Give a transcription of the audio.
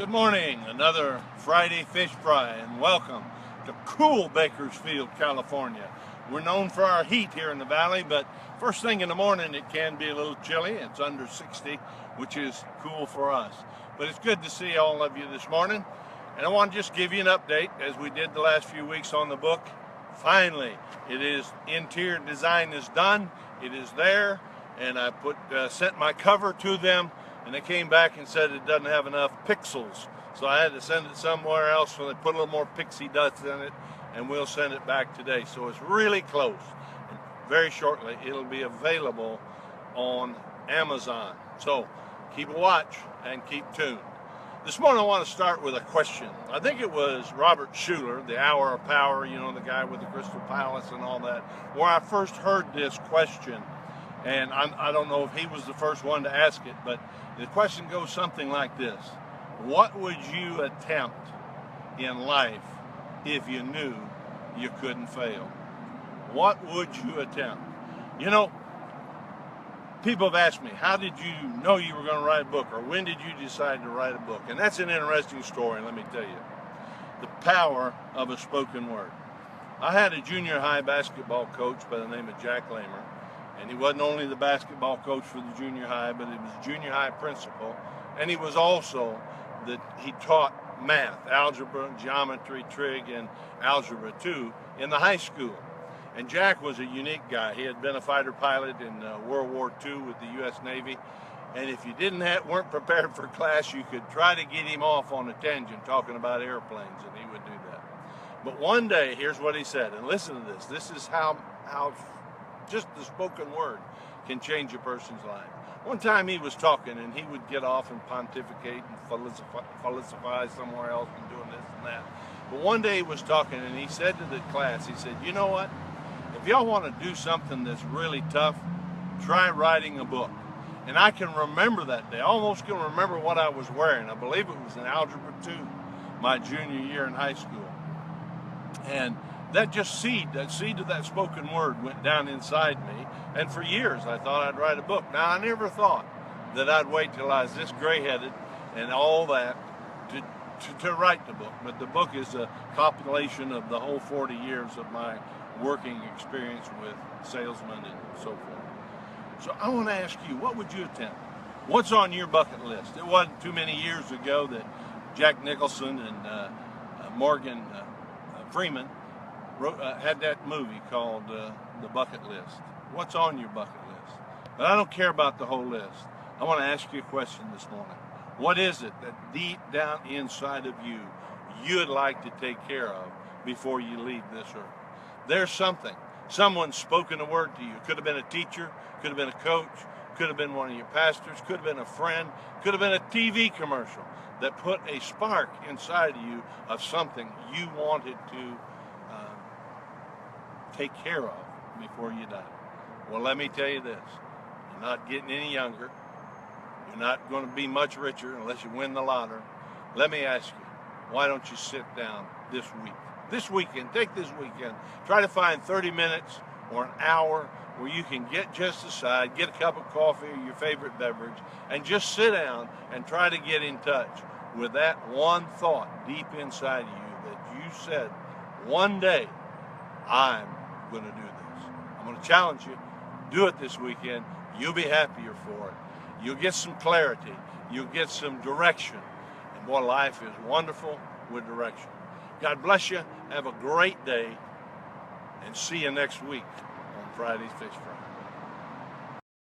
Good morning, another Friday fish fry, and welcome to cool Bakersfield, California. We're known for our heat here in the valley, but first thing in the morning it can be a little chilly. It's under 60, which is cool for us. But it's good to see all of you this morning, and I want to just give you an update as we did the last few weeks on the book. Finally, it is interior design is done. It is there, and I sent my cover to them. And they came back and said it doesn't have enough pixels. So I had to send it somewhere else, so they put a little more pixie dust in it, and we'll send it back today. So it's really close. And very shortly, it'll be available on Amazon. So keep a watch and keep tuned. This morning I want to start with a question. I think it was Robert Schuller, the Hour of Power, you know, the guy with the Crystal Palace and all that, where I first heard this question. And I don't know if he was the first one to ask it, but the question goes something like this. What would you attempt in life if you knew you couldn't fail? What would you attempt? You know, people have asked me, how did you know you were going to write a book, or when did you decide to write a book? And that's an interesting story, let me tell you. The power of a spoken word. I had a junior high basketball coach by the name of Jack Lamer. And he wasn't only the basketball coach for the junior high, but he was junior high principal. And he was also he taught math, algebra, geometry, trig, and algebra too in the high school. And Jack was a unique guy. He had been a fighter pilot in World War II with the U.S. Navy. And if you weren't prepared for class, you could try to get him off on a tangent talking about airplanes, and he would do that. But one day, here's what he said, and listen to this. This is how just the spoken word can change a person's life. One time he was talking, and he would get off and pontificate and philosophize somewhere else and doing this and that. But one day he was talking, and he said to the class, he said, you know what? If y'all want to do something that's really tough, try writing a book. And I can remember that day. I almost can remember what I was wearing. I believe it was in Algebra 2, my junior year in high school. And that seed of that spoken word went down inside me, and for years I thought I'd write a book. Now, I never thought that I'd wait till I was this gray-headed and all that to write the book, but the book is a compilation of the whole 40 years of my working experience with salesmen and so forth. So I want to ask you, what would you attempt? What's on your bucket list? It wasn't too many years ago that Jack Nicholson and Morgan Freeman had that movie called The Bucket List. What's on your bucket list? But I don't care about the whole list. I want to ask you a question this morning. What is it that deep down inside of you you'd like to take care of before you leave this earth? There's someone's spoken a word to you. Could have been a teacher, could have been a coach, could have been one of your pastors, could have been a friend, could have been a TV commercial that put a spark inside of you of something you wanted to take care of before you die. Well, let me tell you this. You're not getting any younger. You're not going to be much richer unless you win the lottery. Let me ask you, why don't you sit down this weekend, take this weekend, try to find 30 minutes or an hour where you can get just aside, get a cup of coffee or your favorite beverage, and just sit down and try to get in touch with that one thought deep inside of you that you said, one day, I'm going to do this. I'm going to challenge you. Do it this weekend. You'll be happier for it. You'll get some clarity. You'll get some direction. And boy, life is wonderful with direction. God bless you. Have a great day. And see you next week on Friday's Fish Fry.